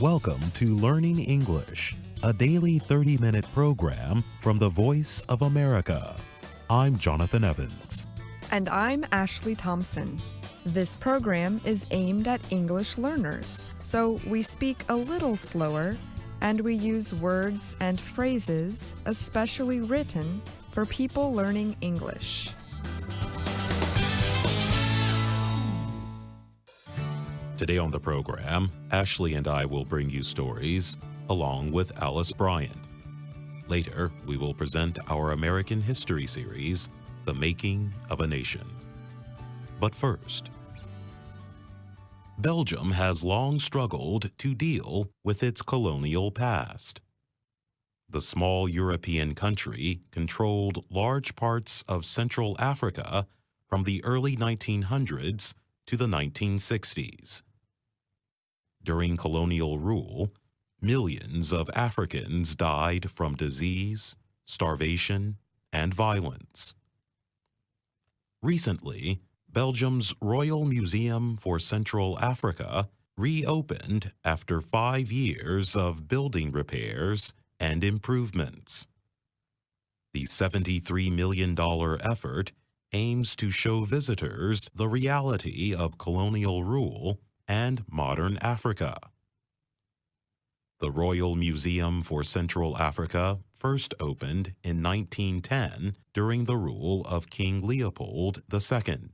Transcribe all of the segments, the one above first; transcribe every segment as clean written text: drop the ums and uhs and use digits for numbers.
Welcome to Learning English, a daily 30-minute program from the Voice of America. I'm Jonathan Evans. And I'm Ashley Thompson. This program is aimed at English learners, so we speak a little slower and we use words and phrases especially written for people learning English. Today on the program, Ashley and I will bring you stories along with Alice Bryant. Later, we will present our American history series, The Making of a Nation. But first, Belgium has long struggled to deal with its colonial past. The small European country controlled large parts of Central Africa from the early 1900s to the 1960s. During colonial rule, millions of Africans died from disease, starvation, and violence. Recently, Belgium's Royal Museum for Central Africa reopened after 5 years of building repairs and improvements. The $73 million effort aims to show visitors the reality of colonial rule and modern Africa. The Royal Museum for Central Africa first opened in 1910 during the rule of King Leopold II.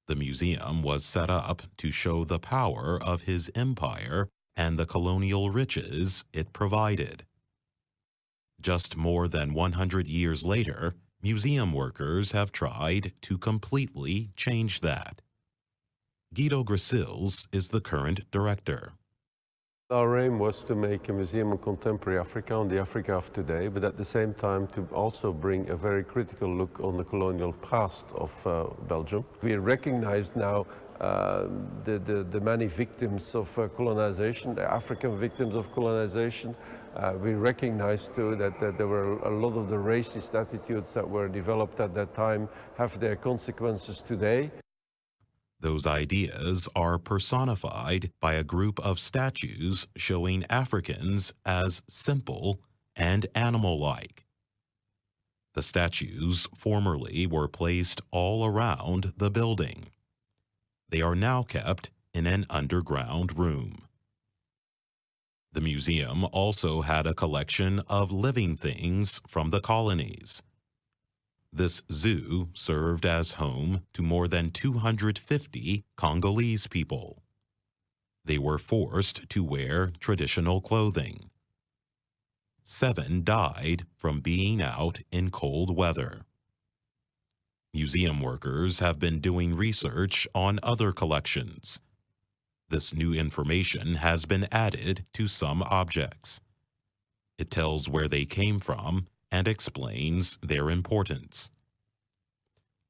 The museum was set up to show the power of his empire and the colonial riches it provided. Just more than 100 years later, museum workers have tried to completely change that. Guido Grisils is the current director. Our aim was to make a museum of contemporary Africa, on the Africa of today, but at the same time to also bring a very critical look on the colonial past of Belgium. We recognize now the many victims of colonization, the African victims of colonization. We recognize too that there were a lot of the racist attitudes that were developed at that time have their consequences today. Those ideas are personified by a group of statues showing Africans as simple and animal-like. The statues formerly were placed all around the building. They are now kept in an underground room. The museum also had a collection of living things from the colonies. This zoo served as home to more than 250 Congolese people. They were forced to wear traditional clothing. 7 died from being out in cold weather. Museum workers have been doing research on other collections. This new information has been added to some objects. It tells where they came from and explains their importance.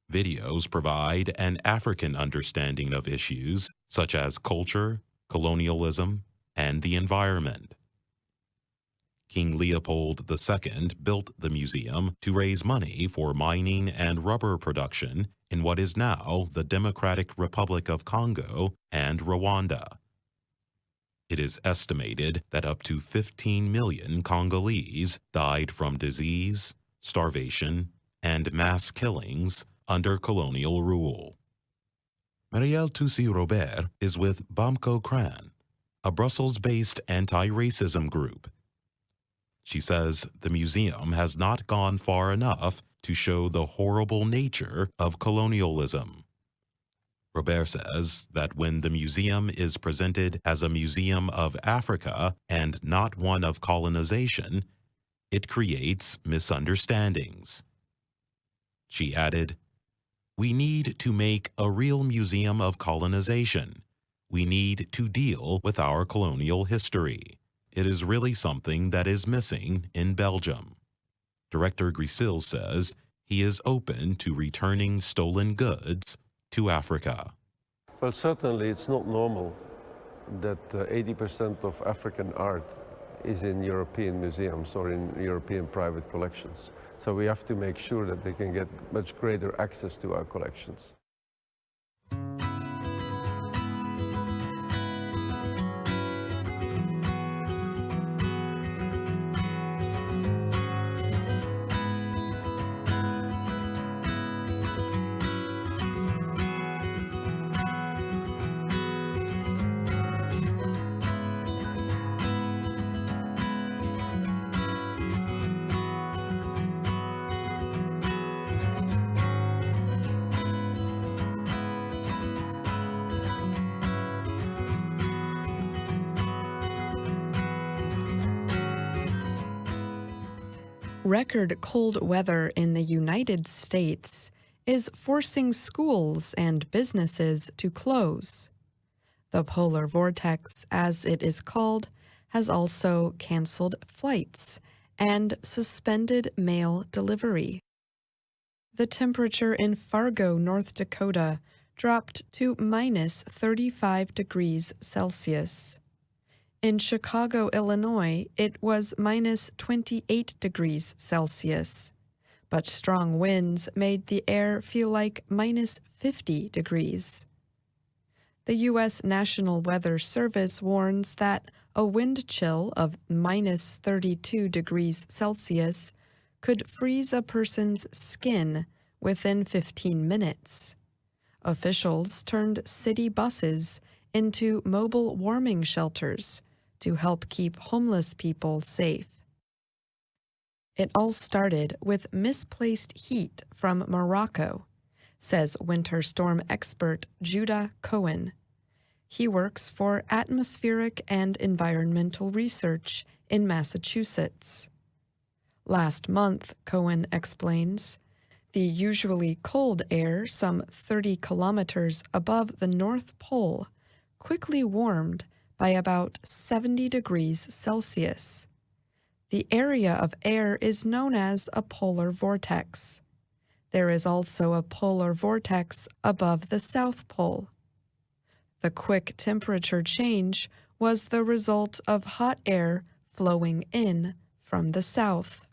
Videos provide an African understanding of issues such as culture, colonialism, and the environment. King Leopold II built the museum to raise money for mining and rubber production in what is now the Democratic Republic of Congo and Rwanda. It is estimated that up to 15 million Congolese died from disease, starvation, and mass killings under colonial rule. Marielle Toussi-Robert is with Bamko Cran, a Brussels-based anti-racism group. She says the museum has not gone far enough to show the horrible nature of colonialism. Robert says that when the museum is presented as a museum of Africa and not one of colonization, it creates misunderstandings. She added, "We need to make a real museum of colonization. We need to deal with our colonial history. It is really something that is missing in Belgium." Director Grisils says he is open to returning stolen goods to Africa. Well, certainly it's not normal that 80% of African art is in European museums or in European private collections. So we have to make sure that they can get much greater access to our collections. Record cold weather in the United States is forcing schools and businesses to close. The polar vortex, as it is called, has also canceled flights and suspended mail delivery. The temperature in Fargo, North Dakota, dropped to minus 35 degrees Celsius. In Chicago, Illinois, it was minus 28 degrees Celsius, but strong winds made the air feel like minus 50 degrees. The U.S. National Weather Service warns that a wind chill of minus 32 degrees Celsius could freeze a person's skin within 15 minutes. Officials turned city buses into mobile warming shelters to help keep homeless people safe. It all started with misplaced heat from Morocco, says winter storm expert Judah Cohen. He works for atmospheric and environmental research in Massachusetts. Last month, Cohen explains, the usually cold air some 30 kilometers above the North Pole quickly warmed by about 70 degrees Celsius. The area of air is known as a polar vortex. There is also a polar vortex above the South Pole. The quick temperature change was the result of hot air flowing in from the south.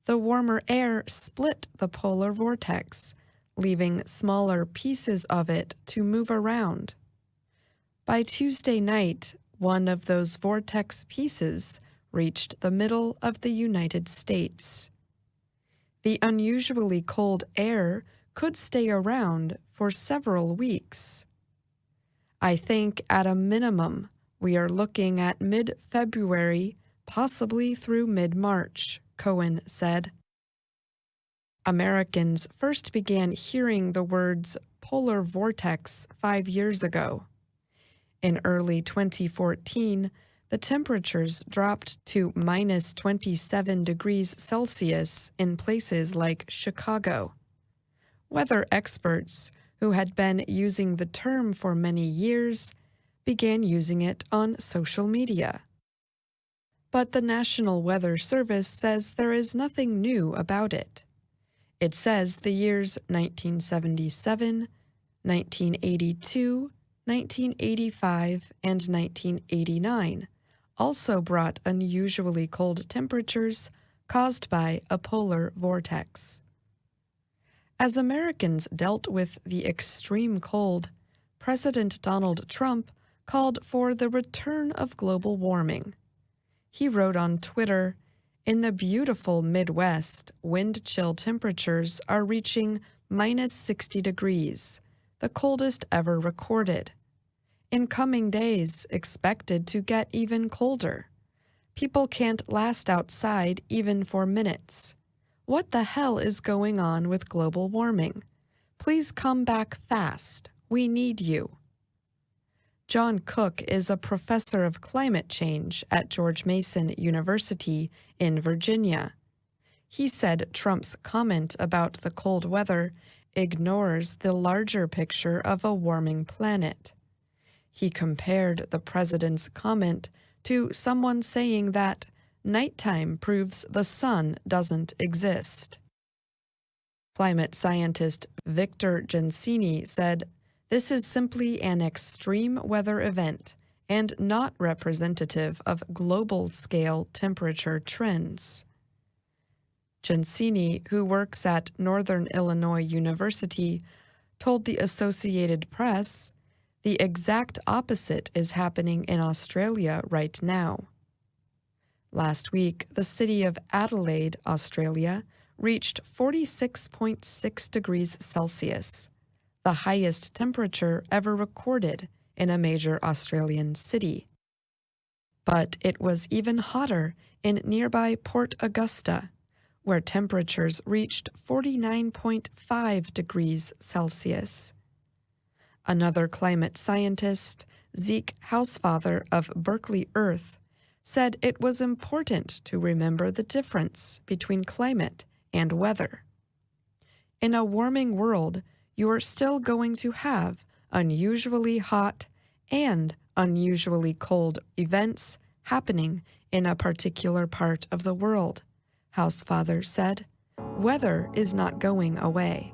The warmer air split the polar vortex, leaving smaller pieces of it to move around. By Tuesday night, one of those vortex pieces reached the middle of the United States. The unusually cold air could stay around for several weeks. I think at a minimum, we are looking at mid-February, possibly through mid-March, Cohen said. Americans first began hearing the words polar vortex 5 years ago. In early 2014, the temperatures dropped to minus 27 degrees Celsius in places like Chicago. Weather experts, who had been using the term for many years, began using it on social media. But the National Weather Service says there is nothing new about it. It says the years 1977, 1982, 1985, and 1989 also brought unusually cold temperatures caused by a polar vortex. As Americans dealt with the extreme cold, President Donald Trump called for the return of global warming. He wrote on Twitter, "In the beautiful Midwest, wind chill temperatures are reaching minus 60 degrees, the coldest ever recorded. In coming days, expected to get even colder. People can't last outside even for minutes. What the hell is going on with global warming? Please come back fast. We need you." John Cook is a professor of climate change at George Mason University in Virginia. He said Trump's comment about the cold weather ignores the larger picture of a warming planet. He compared the president's comment to someone saying that nighttime proves the sun doesn't exist. Climate scientist Victor Gensini said, "This is simply an extreme weather event and not representative of global-scale temperature trends." Gensini, who works at Northern Illinois University, told the Associated Press, "The exact opposite is happening in Australia right now." Last week, the city of Adelaide, Australia, reached 46.6 degrees Celsius, the highest temperature ever recorded in a major Australian city. But it was even hotter in nearby Port Augusta, where temperatures reached 49.5 degrees Celsius. Another climate scientist, Zeke Housefather of Berkeley Earth, said it was important to remember the difference between climate and weather. In a warming world, you're still going to have unusually hot and unusually cold events happening in a particular part of the world, Housefather said. Weather is not going away.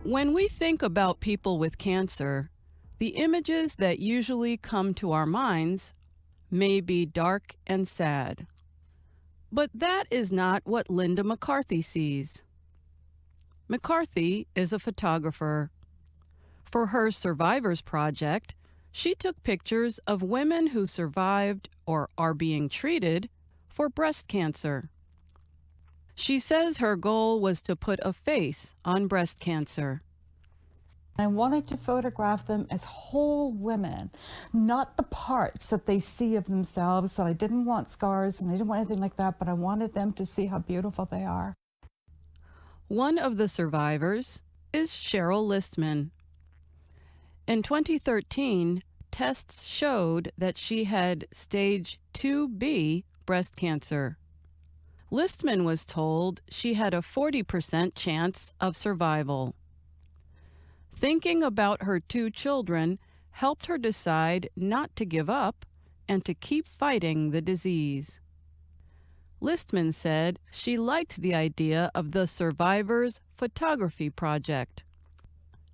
When we think about people with cancer, the images that usually come to our minds may be dark and sad. But that is not what Linda McCarthy sees. McCarthy is a photographer. For her Survivors Project, she took pictures of women who survived or are being treated for breast cancer. She says her goal was to put a face on breast cancer. I wanted to photograph them as whole women, not the parts that they see of themselves. And I didn't want scars and I didn't want anything like that, but I wanted them to see how beautiful they are. One of the survivors is Cheryl Listman. In 2013, tests showed that she had stage 2B breast cancer. Listman was told she had a 40% chance of survival. Thinking about her 2 children helped her decide not to give up and to keep fighting the disease. Listman said she liked the idea of the Survivors Photography Project.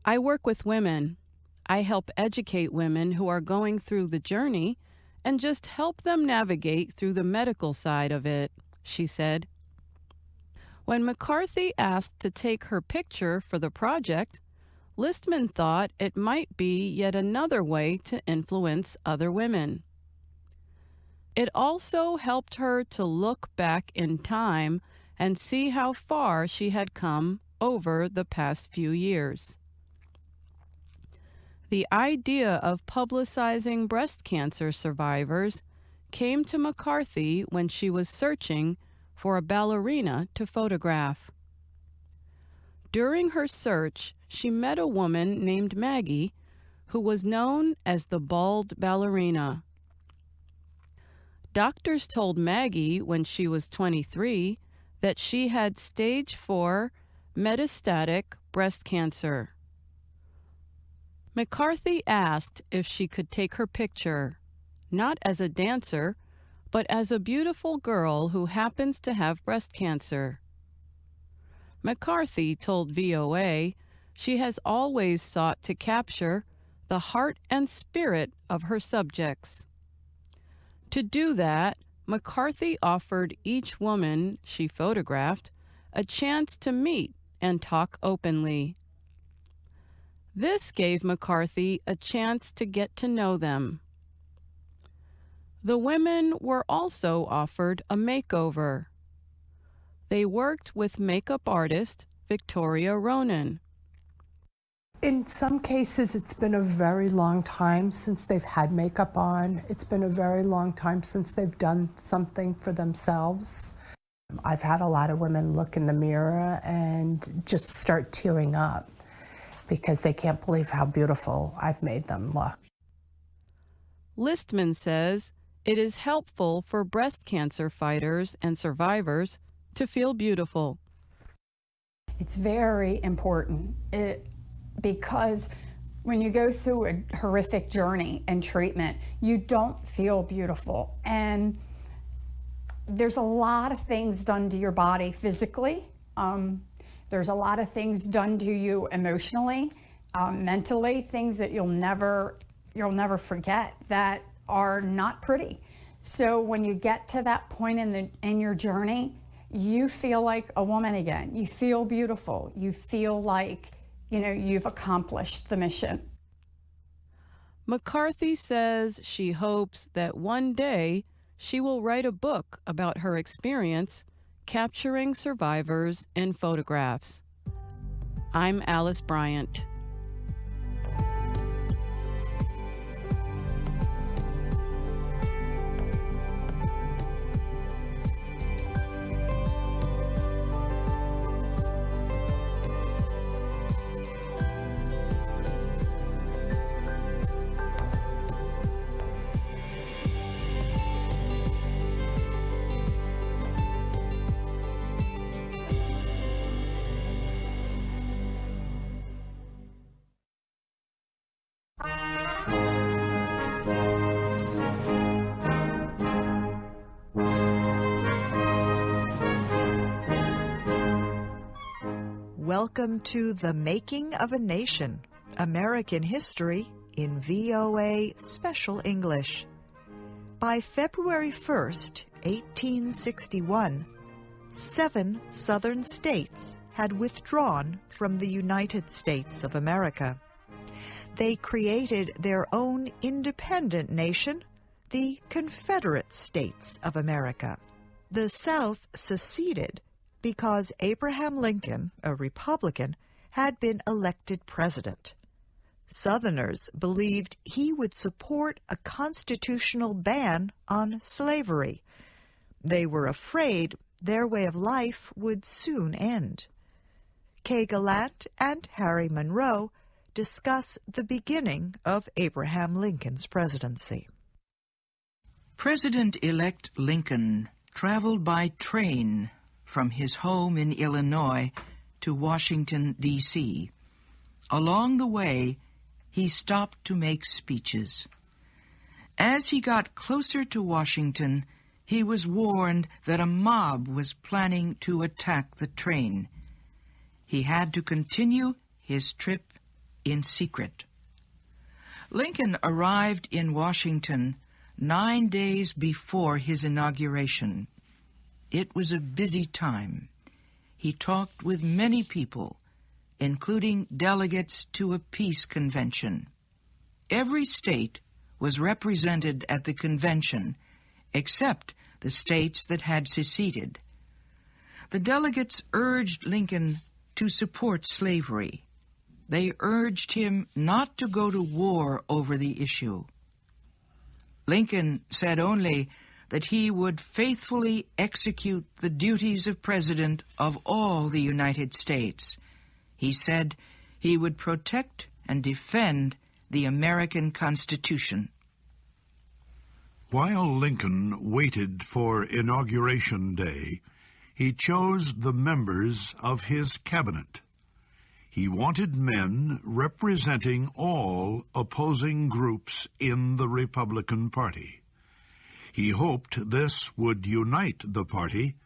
I work with women. I help educate women who are going through the journey and just help them navigate through the medical side of it, she said. When McCarthy asked to take her picture for the project, Listman thought it might be yet another way to influence other women. It also helped her to look back in time and see how far she had come over the past few years. The idea of publicizing breast cancer survivors came to McCarthy when she was searching for a ballerina to photograph. During her search, she met a woman named Maggie who was known as the bald ballerina. Doctors told Maggie when she was 23 that she had stage 4 metastatic breast cancer. McCarthy asked if she could take her picture, not as a dancer, but as a beautiful girl who happens to have breast cancer. McCarthy told VOA she has always sought to capture the heart and spirit of her subjects. To do that, McCarthy offered each woman she photographed a chance to meet and talk openly. This gave McCarthy a chance to get to know them. The women were also offered a makeover. They worked with makeup artist Victoria Ronan. In some cases, it's been a very long time since they've had makeup on. It's been a very long time since they've done something for themselves. I've had a lot of women look in the mirror and just start tearing up because they can't believe how beautiful I've made them look. Listman says it is helpful for breast cancer fighters and survivors to feel beautiful. It's very important because when you go through a horrific journey and treatment, you don't feel beautiful. And there's a lot of things done to your body physically. There's a lot of things done to you emotionally, mentally, things that you'll never forget that are not pretty. So when you get to that point in your journey, you feel like a woman again. You feel beautiful. You feel like, you've accomplished the mission. McCarthy says she hopes that one day she will write a book about her experience capturing survivors in photographs. I'm Alice Bryant. Welcome to The Making of a Nation, American History in VOA Special English. By February 1st, 1861, 7 southern states had withdrawn from the United States of America. They created their own independent nation, the Confederate States of America. The South seceded because Abraham Lincoln, a Republican, had been elected president. Southerners believed he would support a constitutional ban on slavery. They were afraid their way of life would soon end. Kay Gallant and Harry Monroe discuss the beginning of Abraham Lincoln's presidency. President-elect Lincoln traveled by train from his home in Illinois to Washington, D.C. Along the way, he stopped to make speeches. As he got closer to Washington, he was warned that a mob was planning to attack the train. He had to continue his trip in secret. Lincoln arrived in Washington 9 days before his inauguration. It was a busy time. He talked with many people, including delegates to a peace convention. Every state was represented at the convention, except the states that had seceded. The delegates urged Lincoln to support slavery. They urged him not to go to war over the issue. Lincoln said only that he would faithfully execute the duties of President of all the United States. He said he would protect and defend the American Constitution. While Lincoln waited for Inauguration Day, he chose the members of his cabinet. He wanted men representing all opposing groups in the Republican Party. He hoped this would unite the party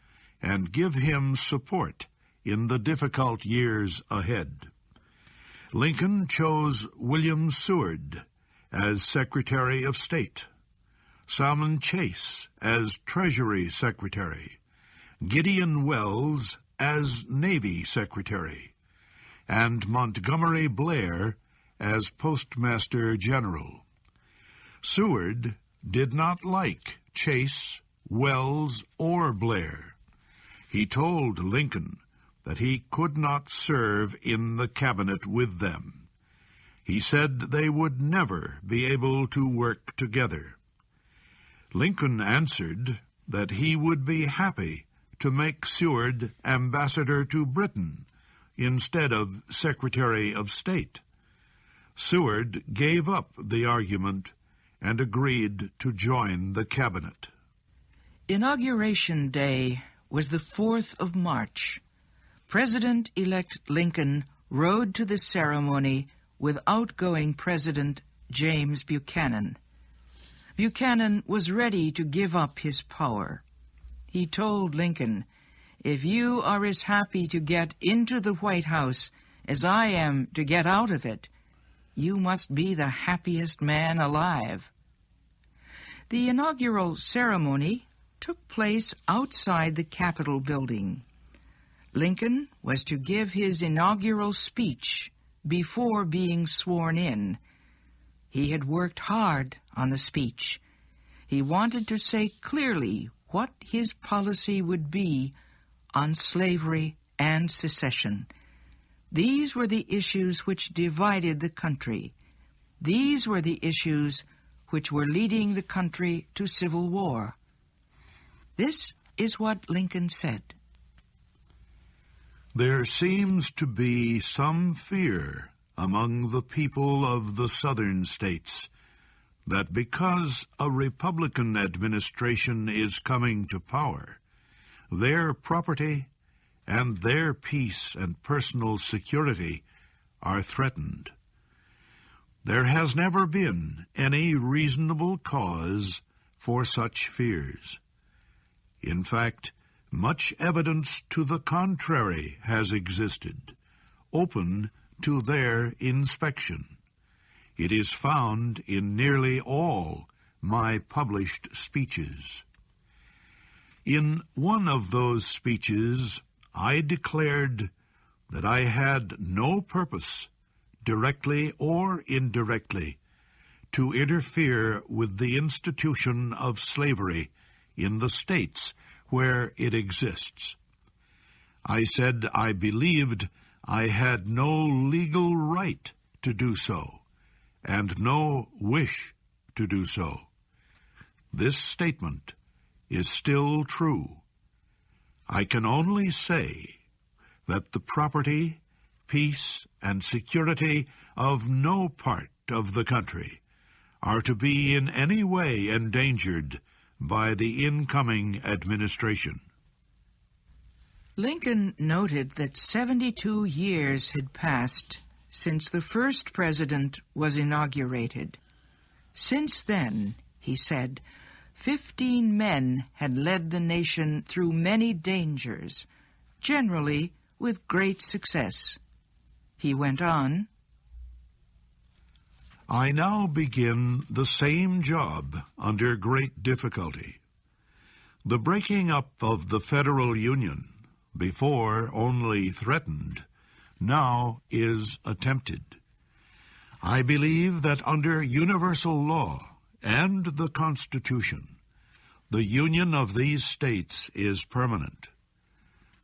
and give him support in the difficult years ahead. Lincoln chose William Seward as Secretary of State, Salmon Chase as Treasury Secretary, Gideon Welles as Navy Secretary, and Montgomery Blair as Postmaster General. Seward did not like Chase, Welles, or Blair. He told Lincoln that he could not serve in the cabinet with them. He said they would never be able to work together. Lincoln answered that he would be happy to make Seward ambassador to Britain instead of Secretary of State. Seward gave up the argument and agreed to join the cabinet. Inauguration Day was the 4th of March. President-elect Lincoln rode to the ceremony with outgoing President James Buchanan. Buchanan was ready to give up his power. He told Lincoln, "If you are as happy to get into the White House as I am to get out of it, you must be the happiest man alive." The inaugural ceremony took place outside the Capitol building. Lincoln was to give his inaugural speech before being sworn in. He had worked hard on the speech. He wanted to say clearly what his policy would be on slavery and secession. These were the issues which divided the country. These were the issues which were leading the country to civil war. This is what Lincoln said. There seems to be some fear among the people of the southern states that because a Republican administration is coming to power, their property and their peace and personal security are threatened. There has never been any reasonable cause for such fears. In fact, much evidence to the contrary has existed, open to their inspection. It is found in nearly all my published speeches. In one of those speeches, I declared that I had no purpose, directly or indirectly, to interfere with the institution of slavery in the states where it exists. I said I believed I had no legal right to do so, and no wish to do so. This statement is still true. I can only say that the property, peace, and security of no part of the country are to be in any way endangered by the incoming administration. Lincoln noted that 72 years had passed since the first president was inaugurated. Since then, he said, 15 men had led the nation through many dangers, generally with great success. He went on, I now begin the same job under great difficulty. The breaking up of the Federal Union, before only threatened, now is attempted. I believe that under universal law and the Constitution, the union of these states is permanent.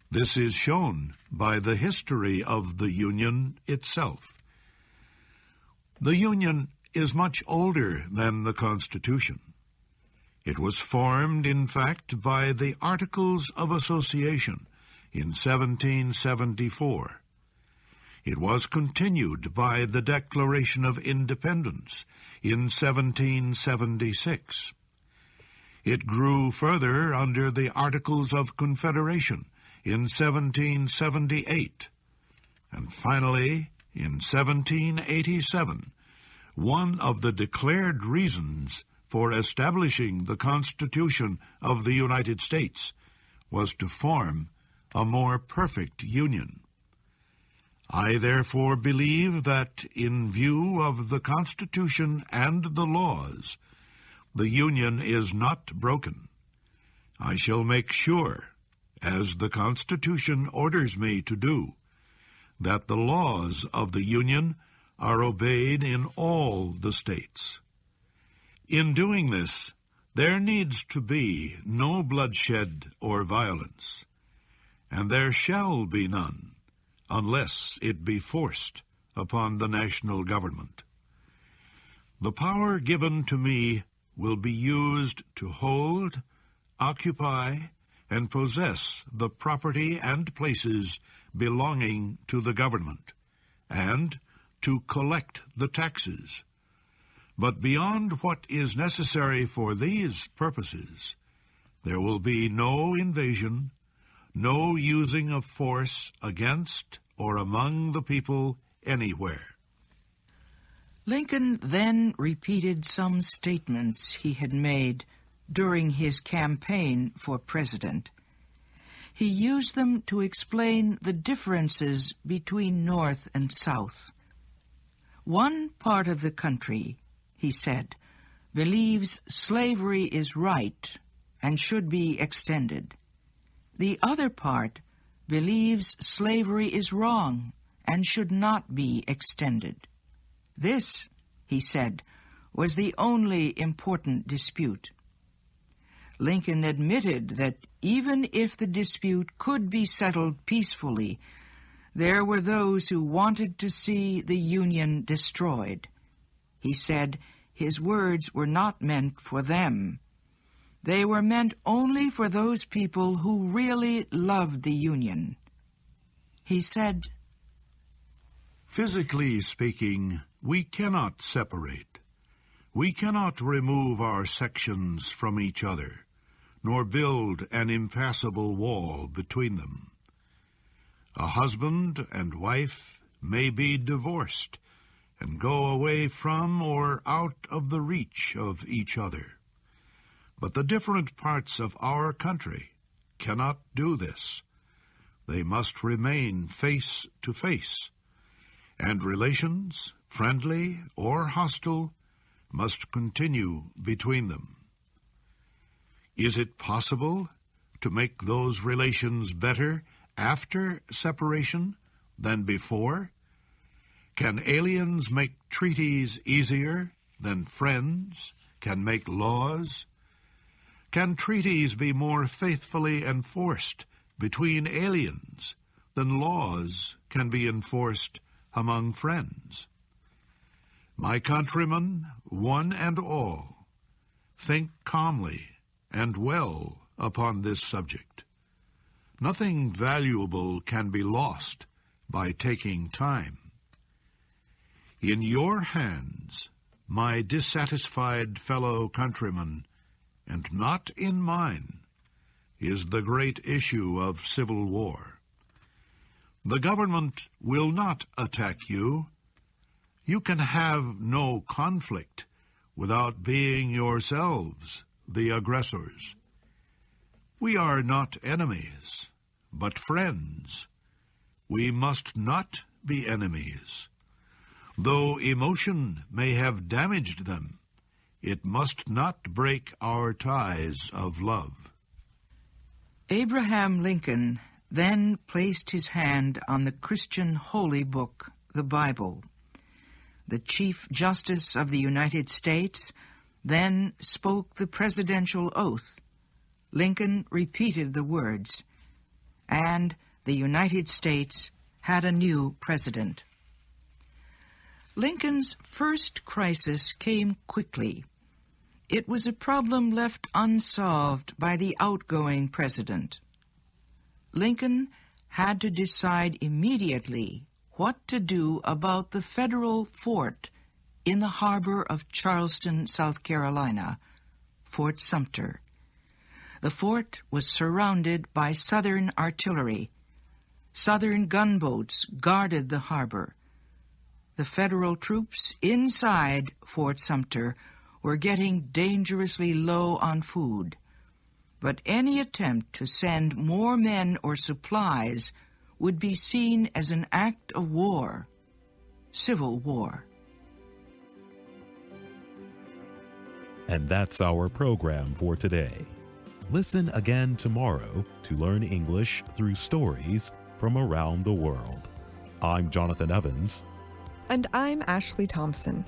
This is shown by the history of the Union itself. The Union is much older than the Constitution. It was formed, in fact, by the Articles of Association in 1774. It was continued by the Declaration of Independence in 1776. It grew further under the Articles of Confederation in 1778. And finally, in 1787, one of the declared reasons for establishing the Constitution of the United States was to form a more perfect union. I therefore believe that, in view of the Constitution and the laws, the Union is not broken. I shall make sure, as the Constitution orders me to do, that the laws of the Union are obeyed in all the states. In doing this, there needs to be no bloodshed or violence, and there shall be none unless it be forced upon the national government. The power given to me will be used to hold, occupy, and possess the property and places belonging to the government, and to collect the taxes. But beyond what is necessary for these purposes, there will be no invasion, no using of force against or among the people anywhere. Lincoln then repeated some statements he had made during his campaign for president. He used them to explain the differences between North and South. One part of the country, he said, believes slavery is right and should be extended. The other part believes slavery is wrong and should not be extended. This, he said, was the only important dispute. Lincoln admitted that even if the dispute could be settled peacefully, there were those who wanted to see the Union destroyed. He said his words were not meant for them. They were meant only for those people who really loved the Union. He said, "Physically speaking, we cannot separate. We cannot remove our sections from each other, nor build an impassable wall between them. A husband and wife may be divorced and go away from or out of the reach of each other. But the different parts of our country cannot do this. They must remain face to face, and relations, friendly or hostile, must continue between them. Is it possible to make those relations better after separation than before? Can aliens make treaties easier than friends can make laws? Can treaties be more faithfully enforced between aliens than laws can be enforced among friends? My countrymen, one and all, think calmly and well upon this subject. Nothing valuable can be lost by taking time. In your hands, my dissatisfied fellow countrymen, and not in mine, is the great issue of civil war. The government will not attack you. You can have no conflict without being yourselves the aggressors. We are not enemies, but friends. We must not be enemies. Though emotion may have damaged them, it must not break our ties of love." Abraham Lincoln then placed his hand on the Christian holy book, the Bible. The Chief Justice of the United States then spoke the presidential oath. Lincoln repeated the words, and the United States had a new president. Lincoln's first crisis came quickly. It was a problem left unsolved by the outgoing president. Lincoln had to decide immediately what to do about the federal fort in the harbor of Charleston, South Carolina, Fort Sumter. The fort was surrounded by Southern artillery. Southern gunboats guarded the harbor. The federal troops inside Fort Sumter were getting dangerously low on food. But any attempt to send more men or supplies would be seen as an act of war, civil war. And that's our program for today. Listen again tomorrow to learn English through stories from around the world. I'm Jonathan Evans. And I'm Ashley Thompson.